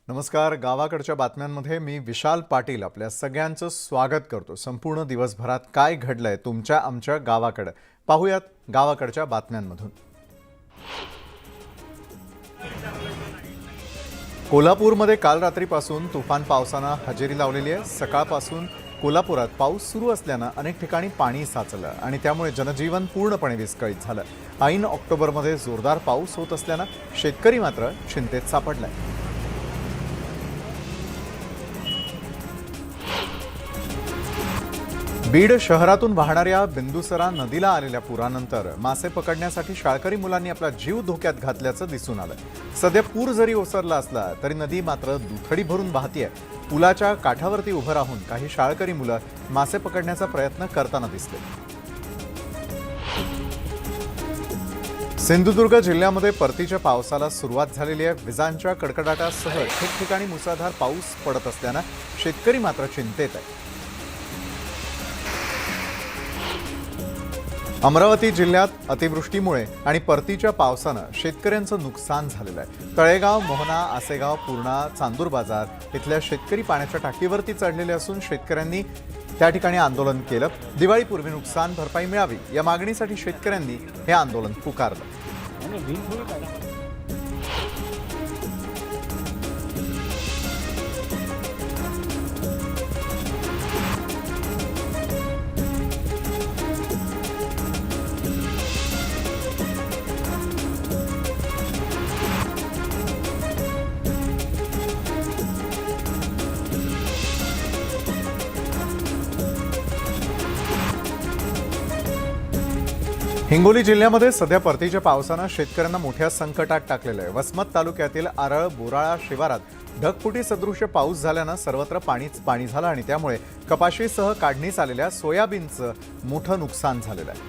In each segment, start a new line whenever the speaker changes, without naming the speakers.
नमस्कार. गावाकडच्या बातम्यांमध्ये मी विशाल पाटील आपल्या सगळ्यांचं स्वागत करतो. संपूर्ण दिवसभरात काय घडलंय तुमच्या आमच्या गावाकडे पाहूयात गावाकडच्या बातम्यांमधून. कोल्हापूरमध्ये काल रात्रीपासून तुफान पावसानं हजेरी लावलेली आहे. सकाळपासून कोल्हापुरात पाऊस सुरू असल्यानं अनेक ठिकाणी पाणी साचलं आणि त्यामुळे जनजीवन पूर्णपणे विस्कळीत झालं. ऐन ऑक्टोबरमध्ये जोरदार पाऊस होत असल्यानं शेतकरी मात्र चिंतेत सापडलाय. बीड शहरातून वाहणाऱ्या बिंदुसरा नदीला आलेल्या पुरानंतर मासे पकडण्यासाठी शाळकरी मुलांनी आपला जीव धोक्यात घातल्याचं दिसून आलं. सध्या पूर जरी ओसरला असला तरी नदी मात्र दुथडी भरून वाहतीये. पुलाच्या काठावरती उभं राहून काही शाळकरी मुलं मासे पकडण्याचा प्रयत्न करताना दिसले. सिंधुदुर्ग जिल्ह्यामध्ये परतीच्या पावसाला सुरुवात झालेली आहे. विजांच्या कडकडाटासह ठिकठिकाणी मुसळधार पाऊस पडत असल्यानं शेतकरी मात्र चिंतेत आहे. अमरावती जिल्ह्यात अतिवृष्टीमुळे आणि परतीच्या पावसानं शेतकऱ्यांचं नुकसान झालेलं आहे. तळेगाव, मोहना, आसेगाव, पूर्णा, चांदूर बाजार इथल्या शेतकरी पाण्याच्या टाकीवरती चढलेले असून शेतकऱ्यांनी त्या ठिकाणी आंदोलन केलं. दिवाळीपूर्वी नुकसान भरपाई मिळावी या मागणीसाठी शेतकऱ्यांनी हे आंदोलन पुकारलं. हिंगोली जिल्ह्यामध्ये सध्या परतीच्या पावसानं शेतकऱ्यांना मोठ्या संकटात टाकलेलं आहे. वसमत तालुक्यातील आरळ बोराळा शिवारात ढगफुटी सदृश्य पाऊस झाल्यानं सर्वत्र पाणीच पाणी झालं आणि त्यामुळे कपाशीसह काढणीस आलेल्या सोयाबीनचं मोठं नुकसान झालेलं आहे.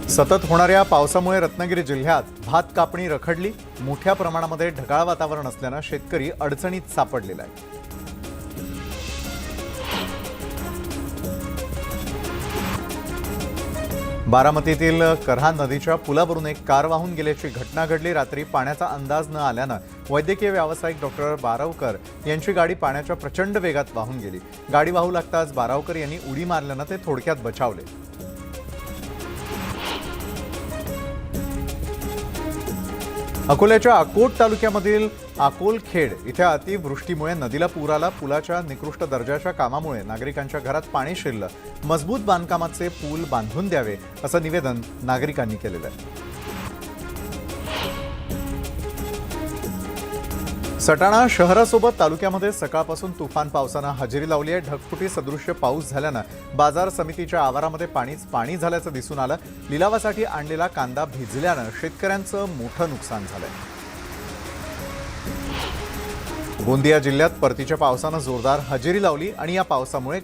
सतत होणाऱ्या पावसामुळे रत्नागिरी जिल्ह्यात भात कापणी रखडली. मोठ्या प्रमाणामध्ये ढगाळ वातावरण असल्यानं शेतकरी अडचणीत सापडलेला आहे. बारामतीतील करहान नदीच्या पुलावरून एक कार वाहून गेल्याची घटना घडली. रात्री पाण्याचा अंदाज न आल्यानं वैद्यकीय व्यावसायिक डॉक्टर बारावकर यांची गाडी पाण्याच्या प्रचंड वेगात वाहून गेली. गाडी वाहू लागताच बारावकर यांनी उडी मारल्यानं ते थोडक्यात बचावले. अकोल्याच्या अकोट तालुक्यामधील अकोलखेड इथे अतिवृष्टीमुळे नदीला पूर आला. पुलाच्या निकृष्ट दर्जाच्या कामामुळे नागरिकांच्या घरात पाणी शिरलं. मजबूत बांधकामाचे पूल बांधून द्यावे असं निवेदन नागरिकांनी केलेलं आहे. सटाणा शहरासोबत तालुक्यामध्ये सकाळपासून तुफान पावसानं हजेरी लावली आहे. ढगफुटी सदृश्य पाऊस झाल्यानं बाजार समितीच्या आवारामध्ये पाणीच पाणी झाल्याचं दिसून आलं. लिलावासाठी आणलेला कांदा भिजल्यानं शेतकऱ्यांचं मोठं नुकसान झालंय. गोंदिया जिल्ह्यात परतीच्या पावसानं जोरदार हजेरी लावली आणि या पावसामुळे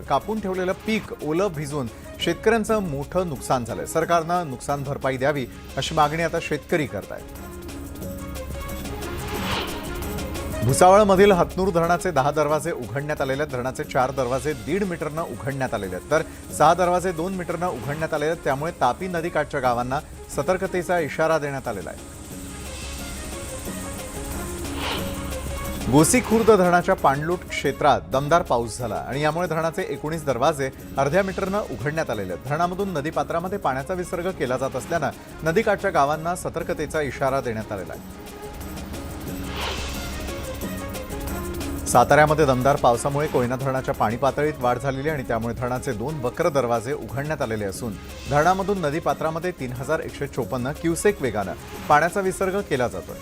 कापून ठेवलेलं पीक ओलं भिजून शेतकऱ्यांचं मोठं नुकसान झालंय. सरकारनं नुकसान भरपाई द्यावी अशी मागणी आता शेतकरी करतायत. भुसावळमधील हतनूर धरणाचे 10 दरवाजे उघडण्यात आलेले आहेत. धरणाचे 4 दरवाजे 1.5 मीटरनं उघडण्यात आलेले आहेत तर 6 दरवाजे 2 मीटरनं उघडण्यात आलेले आहेत. त्यामुळे तापी नदीकाठच्या गावांना सतर्कतेचा इशारा देण्यात आलेला आहे. गोसी खुर्द धरणाच्या पाणलोट क्षेत्रात दमदार पाऊस झाला आणि यामुळे धरणाचे 19 दरवाजे अर्ध्या मीटरनं उघडण्यात आलेले आहेत. धरणामधून नदीपात्रामध्ये पाण्याचा विसर्ग केला जात असल्यानं नदीकाठच्या गावांना सतर्कतेचा इशारा देण्यात आलेला आहे. साताऱ्यामध्ये दमदार पावसामुळे कोयना धरणाच्या पाणी पातळीत वाढ झालेली आणि त्यामुळे धरणाचे 2 वक्र दरवाजे उघडण्यात आलेले असून धरणामधून नदीपात्रामध्ये 3154 क्युसेक वेगानं पाण्याचा विसर्ग केला जातोय.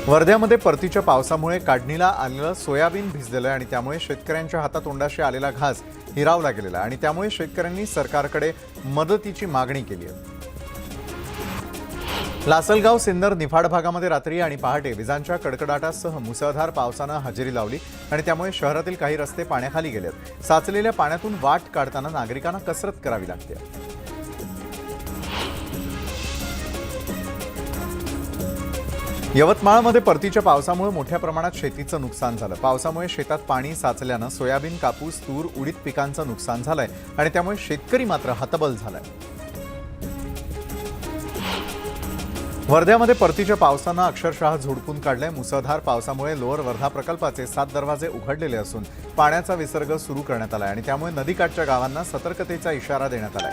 वर्ध्यामध्ये परतीच्या पावसामुळे काढणीला आलेलं सोयाबीन भिजलेलं आहे आणि त्यामुळे शेतकऱ्यांच्या हातातोंडाशी आलेला घास हिरावला गेलेला आणि त्यामुळे शेतकऱ्यांनी सरकारकडे मदतीची मागणी केली आहे. लासलगाव सिन्नर निफाड भागामध्ये रात्री आणि पहाटे विजांच्या कडकडाटासह मुसळधार पावसानं हजेरी लावली आणि त्यामुळे शहरातील काही रस्ते पाण्याखाली गेलेत. साचलेल्या पाण्यातून वाट काढताना नागरिकांना कसरत करावी लागते. यवतमाळमध्ये परतीच्या पावसामुळे मोठ्या प्रमाणात शेतीचं नुकसान झालं. पावसामुळे शेतात पाणी साचल्यानं सोयाबीन, कापूस, तूर, उडीद पिकांचं नुकसान झालंय आणि त्यामुळे शेतकरी मात्र हतबल झालाय. वर्ध्यामध्ये परतीच्या पावसानं अक्षरशः झोडपून काढलंय. मुसळधार पावसामुळे लोअर वर्धा प्रकल्पाचे 7 दरवाजे उघडलेले असून पाण्याचा विसर्ग सुरू करण्यात आलाय आणि त्यामुळे नदीकाठच्या गावांना सतर्कतेचा इशारा देण्यात आलाय.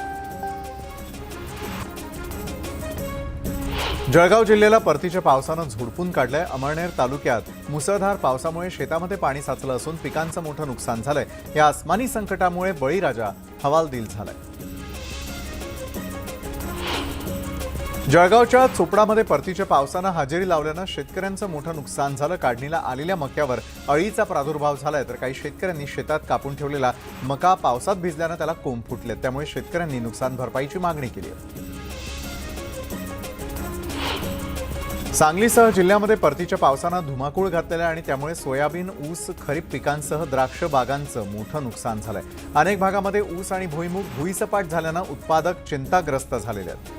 जळगाव जिल्ह्याला परतीच्या पावसानं झोडपून काढलंय. अमळनेर तालुक्यात मुसळधार पावसामुळे शेतामध्ये पाणी साचलं असून पिकांचं मोठं नुकसान झालंय. या अस्मानी संकटामुळे बळीराजा हवालदिल झालाय. जळगावच्या चोपडामध्ये परतीच्या पावसानं हजेरी लावल्यानं शेतकऱ्यांचं मोठं नुकसान झालं. काढणीला आलेल्या मक्यावर अळीचा प्रादुर्भाव झालाय, तर काही शेतकऱ्यांनी शेतात कापून ठेवलेला मका पावसात भिजल्यानं त्याला कोंब फुटलेत. त्यामुळे शेतकऱ्यांनी नुकसान भरपाईची मागणी केली आहे. सांगलीसह जिल्ह्यामध्ये परतीच्या पावसानं धुमाकूळ घातलेला आणि त्यामुळे सोयाबीन, ऊस, खरीप पिकांसह द्राक्ष बागांचं मोठं नुकसान झालंय. अनेक भागामध्ये ऊस आणि भुईमूग भुईसपाट झाल्यानं उत्पादक चिंताग्रस्त झालेले आहेत.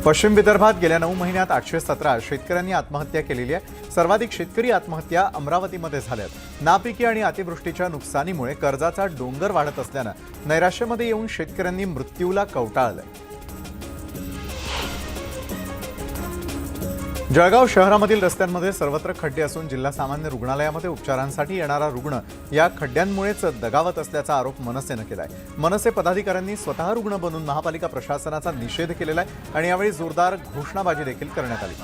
पश्चिम विदर्भात गेल्या 9 महिन्यात 817 शेतकऱ्यांनी आत्महत्या केलेली आहे. सर्वाधिक शेतकरी आत्महत्या अमरावतीमध्ये झाल्यात. नापिकी आणि अतिवृष्टीच्या नुकसानीमुळे कर्जाचा डोंगर वाढत असल्यानं नैराश्यामध्ये येऊन शेतकऱ्यांनी मृत्यूला कवटाळलंय. जळगाव शहरामधील रस्त्यांमध्ये सर्वत्र खड्डे असून जिल्हा सामान्य रुग्णालयामध्ये उपचारांसाठी येणारा रुग्ण या खड्ड्यांमुळेच दगावत असल्याचा आरोप मनसेनं केलाय. मनसे पदाधिकाऱ्यांनी स्वतः रुग्ण बनून महापालिका प्रशासनाचा निषेध केलेला आहे आणि यावेळी जोरदार घोषणाबाजी देखील करण्यात आली.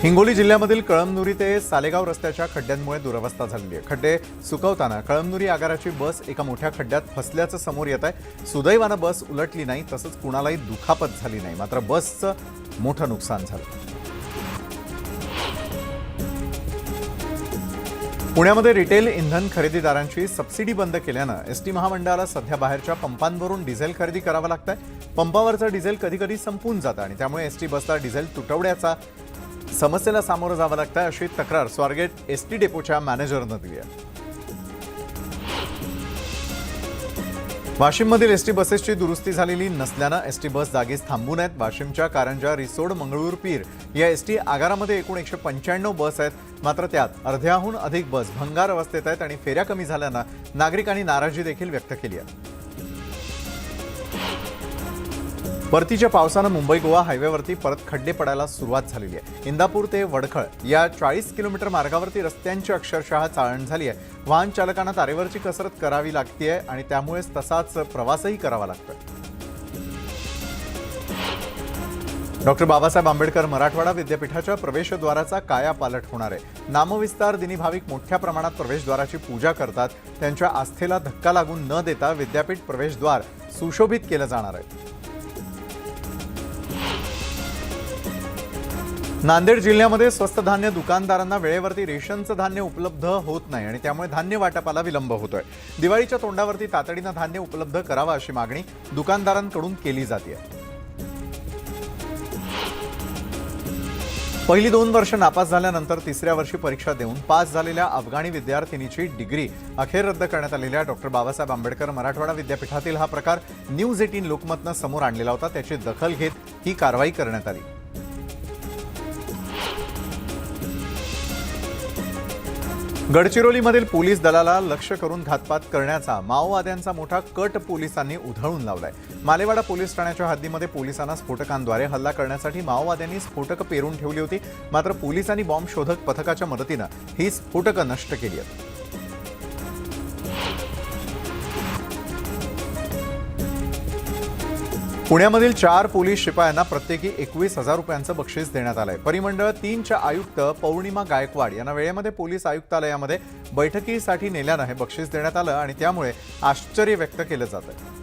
हिंगोली जिल्ह्यामधील कळमनुरी ते सालेगाव रस्त्याच्या खड्ड्यांमुळे दुरवस्था झालेली आहे. खड्डे सुकवताना कळमनुरी आगाराची बस एका मोठ्या खड्ड्यात फसल्याचं समोर येत आहे. सुदैवानं बस उलटली नाही, तसंच कुणालाही दुखापत झाली नाही, मात्र बसचं मोठं नुकसान झालं. पुण्यामध्ये रिटेल इंधन खरेदीदारांची सबसिडी बंद केल्यानं एसटी महामंडळाला सध्या बाहेरच्या पंपांवरून डिझेल खरेदी करावं लागतंय. पंपावरचं डिझेल कधी कधी संपून जातं आणि त्यामुळे एसटी बसला डिझेल तुटवड्याचा समस्येला सामोरं जावं लागतं, अशी तक्रार स्वारगेट एसटी डेपोच्या मॅनेजरनं दिली आहे. वाशिममधील एसटी बसेसची दुरुस्ती झालेली नसल्यानं एसटी बस जागीच थांबून आहेत. वाशिमच्या कारंजा, रिसोड, मंगळूर, पीर या एसटी आगारामध्ये एकूण 195 बस आहेत, मात्र त्यात अर्ध्याहून अधिक बस भंगार अवस्थेत आहेत आणि फेऱ्या कमी झाल्यानं नागरिकांनी नाराजी देखील व्यक्त केली आहे. परतीच्या पावसानं मुंबई गोवा हायवेवरती परत खड्डे पडायला सुरुवात झालेली आहे. इंदापूर ते वडखळ या 40 किलोमीटर मार्गावरती रस्त्यांची अक्षरशः चाळण झाली आहे. वाहन चालकांना तारेवरची कसरत करावी लागतेय आणि त्यामुळेच तसाच प्रवासही करावा लागतोय. डॉक्टर बाबासाहेब आंबेडकर मराठवाडा विद्यापीठाच्या प्रवेशद्वाराचा कायापालट होणार आहे. नामविस्तार दिनी भाविक मोठ्या प्रमाणात प्रवेशद्वाराची पूजा करतात. त्यांच्या आस्थेला धक्का लागून न देता विद्यापीठ प्रवेशद्वार सुशोभित केलं जाणार आहे. नांदेड जिल्ह्यामध्ये स्वस्त धान्य दुकानदारांना वेळेवरती रेशनचं धान्य उपलब्ध होत नाही आणि त्यामुळे धान्य वाटपाला विलंब होतोय. दिवाळीच्या तोंडावरती तातडीनं धान्य उपलब्ध करावं अशी मागणी दुकानदारांकडून केली जाते. पहिली 2 वर्ष नापास झाल्यानंतर तिसऱ्या वर्षी परीक्षा देऊन पास झालेल्या अफगाणी विद्यार्थिनीची डिग्री अखेर रद्द करण्यात आलेल्या डॉक्टर बाबासाहेब आंबेडकर मराठवाडा विद्यापीठातील हा प्रकार न्यूज 18 लोकमतनं समोर आणलेला होता. त्याची दखल घेत ही कारवाई करण्यात आली. गडचिरोलीमधील पोलीस दलाला लक्ष्य करून घातपात करण्याचा माओवाद्यांचा मोठा कट पोलिसांनी उधळून लावलाय. मालेवाडा पोलीस ठाण्याच्या हद्दीमध्ये पोलिसांना स्फोटकांद्वारे हल्ला करण्यासाठी माओवाद्यांनी स्फोटकं पेरून ठेवली होती, मात्र पोलिसांनी बॉम्ब शोधक पथकाच्या मदतीनं ही स्फोटकं नष्ट केली आहेत. पुण्यामधील 4 पोलीस शिपायांना प्रत्येकी 21,000 रुपयांचं बक्षीस देण्यात आलंय. परिमंडळ 3च्या आयुक्त पौर्णिमा गायकवाड यांना वेळेमध्ये पोलीस आयुक्तालयामध्ये बैठकीसाठी नेल्यानं हे बक्षीस देण्यात आलं आणि त्यामुळे आश्चर्य व्यक्त केलं जातं.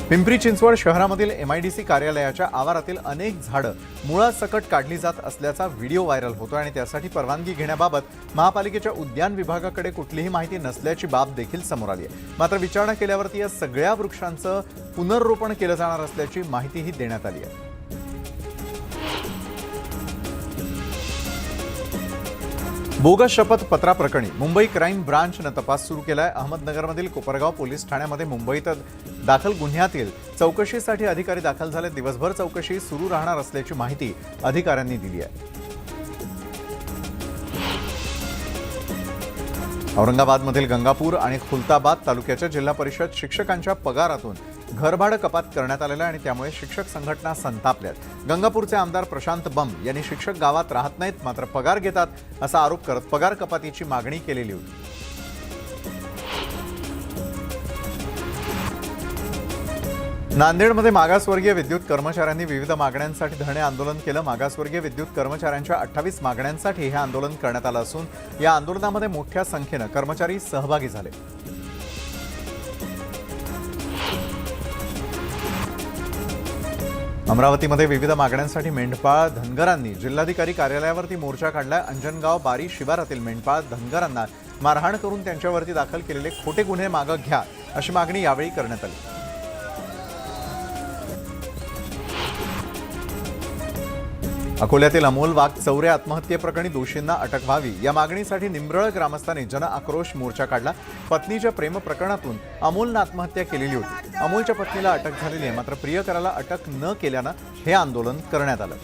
पिंपरी चिंचवड शहरामधील MIDC कार्यालयाच्या आवारातील अनेक झाडं मुळासकट काढली जात असल्याचा व्हिडिओ व्हायरल होतोय आणि त्यासाठी परवानगी घेण्याबाबत महापालिकेच्या उद्यान विभागाकडे कुठलीही माहिती नसल्याची बाब देखील समोर आली आहे. मात्र विचारणा केल्यावरती या सगळ्या वृक्षांचं पुनर्रोपण केलं जाणार असल्याची माहितीही देण्यात आली आहे. बोगस शपथपत्राप्रकरणी मुंबई क्राईम ब्रांचनं तपास सुरू केलाय. अहमदनगरमधील कोपरगाव पोलीस ठाण्यामध्ये मुंबईत दाखल गुन्ह्यातील चौकशीसाठी अधिकारी दाखल झाले. दिवसभर चौकशी सुरू राहणार असल्याची माहिती अधिकाऱ्यांनी दिली आहे. औरंगाबादमधील गंगापूर आणि खुलताबाद तालुक्याच्या जिल्हा परिषद शिक्षकांच्या पगारातून घरभाडं कपात करण्यात आलेलं आहे आणि त्यामुळे शिक्षक संघटना संतापल्यात। गंगापूरचे आमदार प्रशांत बंब यांनी शिक्षक गावात राहत नाहीत मात्र पगार घेतात असा आरोप करत पगार कपातीची मागणी केलेली होती। नांदेडमध्ये मागासवर्गीय विद्युत कर्मचाऱ्यांनी विविध मागण्यांसाठी धरणे आंदोलन केलं। मागासवर्गीय विद्युत कर्मचाऱ्यांच्या 28 मागण्यांसाठी हे आंदोलन करण्यात आलं असून या आंदोलनामध्ये मोठ्या संख्येनं कर्मचारी सहभागी झाले। अमरावतीमध्ये विविध मागण्यांसाठी मेंढपाळ धनगरांनी जिल्हाधिकारी कार्यालयावरती मोर्चा काढला। अंजनगाव बारी शिवारातील मेंढपाळ धनगरांना मारहाण करून त्यांच्यावरती दाखल केलेले खोटे गुन्हे मागे घ्या अशी मागणी यावेळी करण्यात आली। अकोल्यातील अमोल वाघचौरे आत्महत्येप्रकरणी दोषींना अटक व्हावी या मागणीसाठी निंब्रळ ग्रामस्थांनी जन आक्रोश मोर्चा काढला। पत्नीच्या प्रेम प्रकरणातून अमोलनं आत्महत्या केलेली होती। अमोलच्या पत्नीला अटक झालेली आहे मात्र प्रियकराला अटक न केल्यानं हे आंदोलन करण्यात आलं।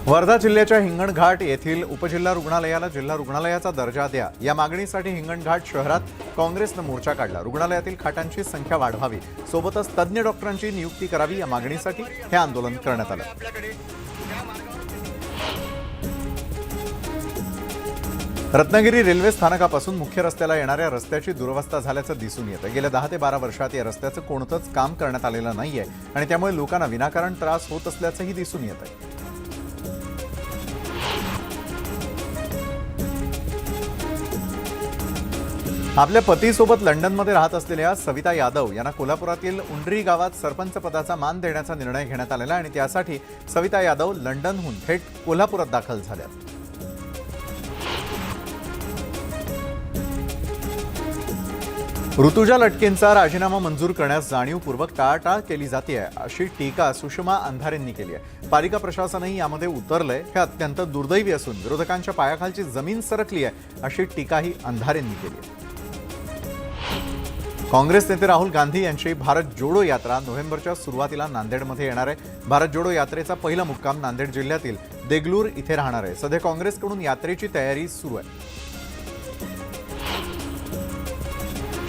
वर्धा जिल्ह्याच्या हिंगणघाट येथील उपजिल्हा रुग्णालयाला जिल्हा रुग्णालयाचा दर्जा द्या या मागणीसाठी हिंगणघाट शहरात काँग्रेसनं मोर्चा काढला। रुग्णालयातील खाटांची संख्या वाढवावी सोबतच तज्ज्ञ डॉक्टरांची नियुक्ती करावी या मागणीसाठी हे आंदोलन करण्यात आलं। रत्नागिरी रेल्वे स्थानकापासून मुख्य रस्त्याला येणाऱ्या रस्त्याची दुरवस्था झाल्याचं दिसून येतं। गेल्या 10 ते 12 वर्षात या रस्त्याचं कोणतंच काम करण्यात आलेलं नाहीये आणि त्यामुळे लोकांना विनाकारण त्रास होत असल्याचंही दिसून येतंय। आपल्या पतीसोबत लंडनमध्ये राहत असलेल्या सविता यादव यांना कोल्हापुरातील उंडरी गावात सरपंच पदाचा मान देण्याचा निर्णय घेण्यात आलेला आणि त्यासाठी सविता यादव लंडनहून थेट कोल्हापुरात दाखल झाल्या। ऋतुजा लटकेंचा राजीनामा मंजूर करण्यास जाणीवपूर्वक टाळाटाळ केली जाते अशी टीका सुषमा अंधारेंनी केली आहे। पालिका प्रशासनही यामध्ये उतरलंय हे अत्यंत दुर्दैवी असून विरोधकांच्या पायाखालची जमीन सरकली आहे अशी टीकाही अंधारेंनी केली आहे। काँग्रेस नेते राहुल गांधी यांची भारत जोडो यात्रा नोव्हेंबरच्या सुरुवातीला नांदेडमध्ये येणार आहे। भारत जोडो यात्रेचा पहिला मुक्काम नांदेड जिल्ह्यातील देगलूर इथे राहणार आहे। सध्या काँग्रेसकडून यात्रेची तयारी सुरू आहे।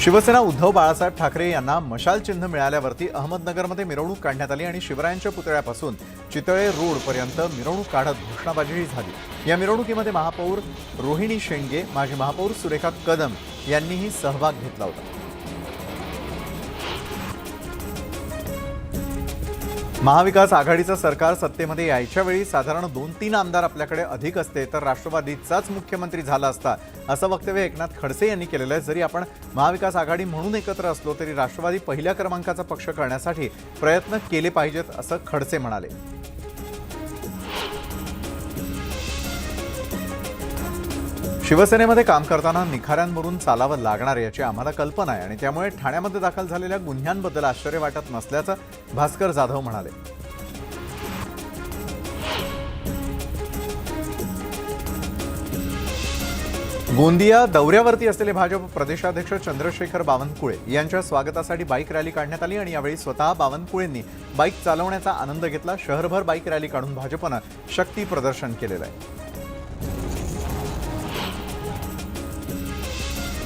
शिवसेना उद्धव बाळासाहेब ठाकरे यांना मशाल चिन्ह मिळाल्यावरती अहमदनगरमध्ये मिरवणूक काढण्यात आली आणि शिवरायांच्या पुतळ्यापासून चितळे रोड पर्यंत मिरवणूक काढत घोषणाबाजीही झाली। या मिरवणुकीमध्ये महापौर रोहिणी शेंडगे माजी महापौर सुरेखा कदम यांनीही सहभाग घेतला होता। महाविकास आघाडीचं सरकार सत्तेमध्ये यायच्या वेळी साधारण 2-3 आमदार आपल्याकडे अधिक असते तर राष्ट्रवादीचाच मुख्यमंत्री झाला असता असं वक्तव्य एकनाथ खडसे यांनी केलेलं आहे। जरी आपण महाविकास आघाडी म्हणून एकत्र असलो तरी राष्ट्रवादी पहिल्या क्रमांकाचा पक्ष करण्यासाठी प्रयत्न केले पाहिजेत असं खडसे म्हणाले। शिवसेनेमध्ये काम करताना निखाऱ्यांवरून चालावं लागणार याची आम्हाला कल्पना आहे आणि त्यामुळे ठाण्यामध्ये दाखल झालेल्या गुन्ह्यांबद्दल आश्चर्य वाटत नसल्याचं भास्कर जाधव म्हणाले। गोंदिया दौऱ्यावरती असलेले भाजप प्रदेशाध्यक्ष चंद्रशेखर बावनकुळे यांच्या स्वागतासाठी बाईक रॅली काढण्यात आली आणि यावेळी स्वतः बावनकुळेंनी बाईक चालवण्याचा आनंद घेतला। शहरभर बाईक रॅली काढून भाजपनं शक्ती प्रदर्शन केलेलं आहे।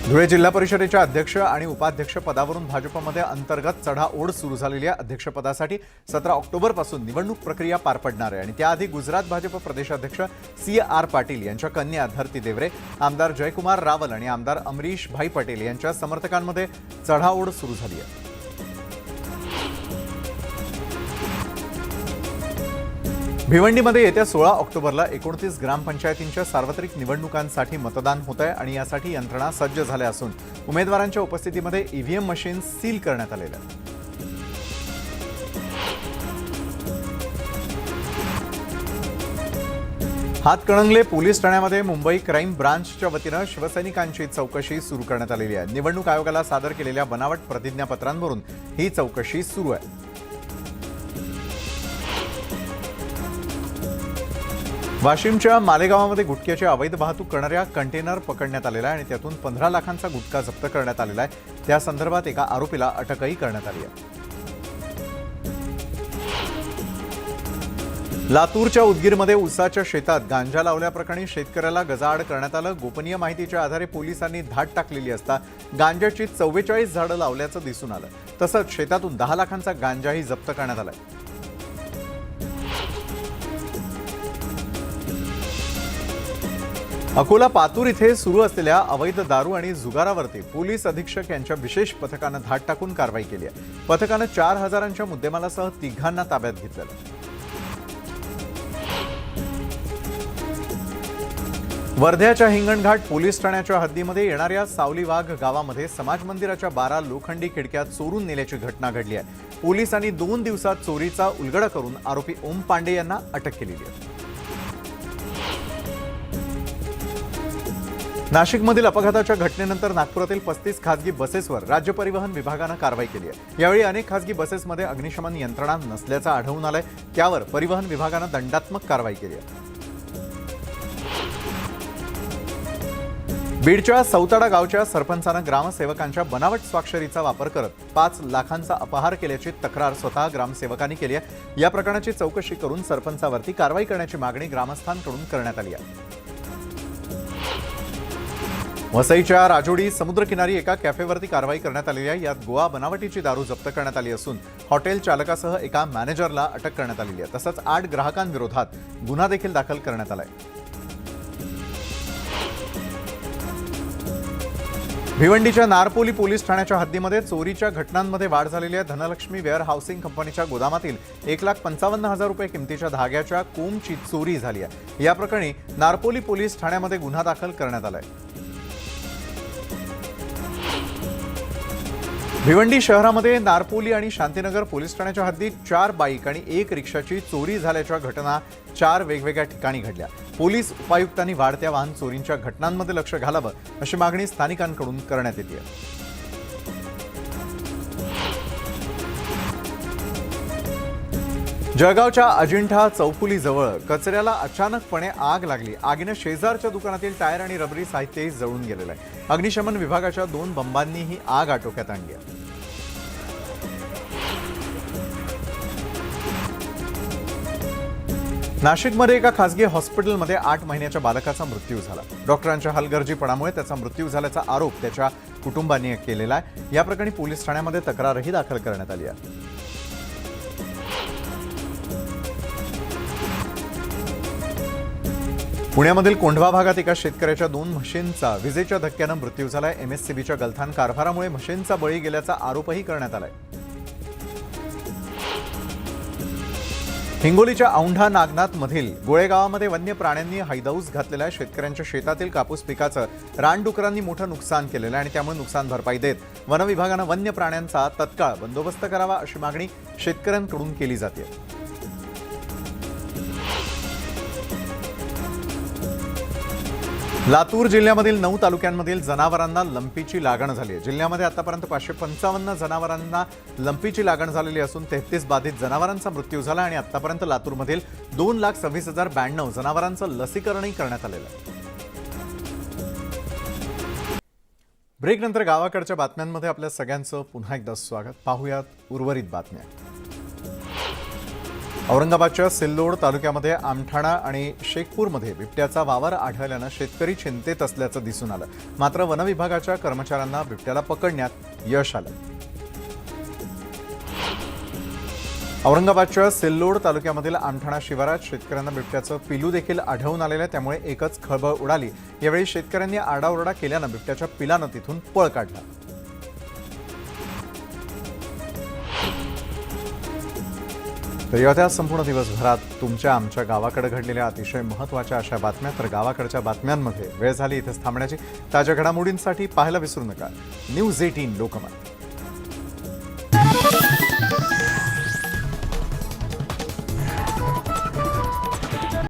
धुळे जिल्हा परिषदेच्या अध्यक्ष आणि उपाध्यक्ष पदावरून भाजपमध्ये अंतर्गत चढाओढ सुरू झालेली आहे। अध्यक्षपदासाठी 17 ऑक्टोबरपासून निवडणूक प्रक्रिया पार पडणार आहे आणि त्याआधी गुजरात भाजप प्रदेशाध्यक्ष CR पाटील यांच्या कन्या धरती देवरे, आमदार जयकुमार रावल आणि आमदार अमरीश भाई पटेल यांच्या समर्थकांमध्ये चढाओढ सुरू झाली आहे। भिवंडीमध्ये येत्या 16 ऑक्टोबरला 29 ग्रामपंचायतींच्या सार्वत्रिक निवडणुकांसाठी मतदान होत आहे आणि यासाठी यंत्रणा सज्ज झाल्या असून उमेदवारांच्या उपस्थितीमध्ये EVM मशीन सील करण्यात आलेलं आहे। हातकणंगले पोलीस ठाण्यामध्ये मुंबई क्राईम ब्रांचच्या वतीनं शिवसैनिकांची चौकशी सुरू करण्यात आलेली आहे। निवडणूक आयोगाला सादर केलेल्या बनावट प्रतिज्ञापत्रांवरून ही चौकशी सुरू आहे। वाशिमच्या मालेगावामध्ये गुटख्याची अवैध वाहतूक करणाऱ्या कंटेनर पकडण्यात आलेला आहे आणि त्यातून 15 लाखांचा गुटखा जप्त करण्यात आलेला आहे। त्या संदर्भात एका आरोपीला अटकही करण्यात आली आहे। लातूरच्या उदगीरमध्ये ऊसाच्या शेतात गांजा लावल्याप्रकरणी शेतकऱ्याला गजाआड करण्यात आलं। गोपनीय माहितीच्या आधारे पोलिसांनी धाड टाकलेली असता गांजाची 44 झाडं लावल्याचं दिसून आलं। तसंच शेतातून 10 लाखांचा गांजाही जप्त करण्यात आलाय। अकोला पातूर इथे सुरू असलेल्या अवैध दारू आणि जुगारावरती पोलीस अधीक्षक यांच्या विशेष पथकानं धाड टाकून कारवाई केली आहे। पथकानं 4,000च्या मुद्देमालासह तिघांना ताब्यात घेतलं। वर्ध्याच्या हिंगणघाट पोलीस ठाण्याच्या हद्दीमध्ये येणाऱ्या सावली वाघ गावामध्ये समाज मंदिराच्या 12 लोखंडी खिडक्या चोरून नेल्याची घटना घडली आहे। पोलिसांनी 2 दिवसात चोरीचा उलगडा करून आरोपी ओम पांडे यांना अटक केलेली आहे। नाशिकमधील अपघाताच्या घटनेनंतर नागपुरातील 35 खासगी बसेसवर राज्य परिवहन विभागानं कारवाई केली आहे। यावेळी अनेक खासगी बसेसमध्ये अग्निशमन यंत्रणा नसल्याचं आढळून आलंय। त्यावर परिवहन विभागानं दंडात्मक कारवाई केली आहे। बीडच्या सौताडा गावच्या सरपंचानं ग्रामसेवकांच्या बनावट स्वाक्षरीचा वापर करत 5 लाखांचा अपहार केल्याची तक्रार स्वतः ग्रामसेवकांनी केली आहे। या प्रकरणाची चौकशी करून सरपंचावरती कारवाई करण्याची मागणी ग्रामस्थांकडून करण्यात आली आहे। वसईच्या राजोडी समुद्रकिनारी एका कॅफेवरती कारवाई करण्यात आली आहे। यात गोवा बनावटीची दारू जप्त करण्यात आली असून हॉटेल चालकासह एका मॅनेजरला अटक करण्यात आली आहे। तसंच 8 ग्राहकांविरोधात गुन्हा देखील दाखल करण्यात आलाय। भिवंडीच्या नारपोली पोलीस ठाण्याच्या हद्दीमध्ये चोरीच्या घटनांमध्ये वाढ झालेली आहे। धनलक्ष्मी वेअर हाऊसिंग कंपनीच्या गोदामातील 1,55,000 रुपये किमतीच्या धाग्याच्या कोंबची चोरी झाली आहे। या प्रकरणी नारपोली पोलीस ठाण्यामध्ये गुन्हा दाखल करण्यात आलाय। भिवंडी शहरामध्ये नारपोली आणि शांतीनगर पोलीस ठाण्याच्या हद्दीत 4 बाईक आणि 1 रिक्षाची चोरी झाल्याच्या घटना 4 वेगवेगळ्या ठिकाणी घडल्या। पोलीस उपायुक्तांनी वाढत्या वाहन चोरींच्या घटनांमध्ये लक्ष घालावं अशी मागणी स्थानिकांकडून करण्यात येते। जळगावच्या अजिंठा चौफुलीजवळ कचऱ्याला अचानकपणे आग लागली। आगीने शेजारच्या दुकानातील टायर आणि रबरी साहित्यही जळून गेलेलं आहे। अग्निशमन विभागाच्या 2 बंबांनी ही आग आटोक्यात आणली आहे। नाशिकमध्ये एका खासगी हॉस्पिटलमध्ये 8 महिन्याच्या बालकाचा मृत्यू झाला। डॉक्टरांच्या हलगर्जीपणामुळे त्याचा मृत्यू झाल्याचा आरोप त्याच्या कुटुंबाने केलेला आहे। या प्रकरणी पोलीस ठाण्यामध्ये तक्रारही दाखल करण्यात आली आहे। पुण्यामधील कोंढवा भागात एका शेतकऱ्याच्या 2 म्हशींचा विजेच्या धक्क्यानं मृत्यू झालाय। एमएससीबीच्या गलथान कारभारामुळे म्हशींचा बळी गेल्याचा आरोपही करण्यात आलाय। हिंगोलीच्या औंढा नागनाथ मधील गोळेगावामध्ये वन्य प्राण्यांनी हैदौस घातलेल्या शेतकऱ्यांच्या शेतातील कापूस पिकाचं रानडुकरांनी मोठं नुकसान केलेलं आहे आणि त्यामुळे नुकसान भरपाई देत वन विभागानं वन्य प्राण्यांचा तत्काळ बंदोबस्त करावा अशी मागणी शेतकऱ्यांकडून केली जाते। लातूर जिल्ह्यामधील 9 तालुक्यांमधील जनावरांना लंपीची लागण झाली आहे। जिल्ह्यामध्ये आतापर्यंत 555 जनावरांना लंपीची लागण झालेली असून 33 बाधित जनावरांचा मृत्यू झाला आणि आतापर्यंत लातूरमधील 2,26,092 जनावरांचं लसीकरणही करण्यात आलेलं आहे। ब्रेकनंतर गावाकडच्या बातम्यांमध्ये आपल्या सगळ्यांचं पुन्हा एकदा स्वागत। पाहूयात उर्वरित बातम्या। औरंगाबादच्या सिल्लोड तालुक्यामध्ये आमठाणा आणि शेखपूरमध्ये बिबट्याचा वावर आढळल्यानं शेतकरी चिंतेत असल्याचं दिसून आलं। मात्र वनविभागाच्या कर्मचाऱ्यांना बिबट्याला पकडण्यात यश आलं। औरंगाबादच्या सिल्लोड तालुक्यामधील आमठाणा शिवारात शेतकऱ्यांना बिबट्याचं पिलू देखील आढळून आलेलं आहे। त्यामुळे एकच खळबळ उडाली। यावेळी शेतकऱ्यांनी आरडाओरडा केल्यानं बिबट्याच्या पिलानं तिथून पळ काढला। तर या संपूर्ण दिवसभरात तुमच्या आमच्या गावाकडे घडलेल्या अतिशय महत्त्वाच्या अशा बातम्या। तर गावाकडच्या बातम्यांमध्ये वेळ झाली इथेच थांबण्याची। ताज्या घडामोडींसाठी पाहायला विसरू नका न्यूज 18 लोकमत।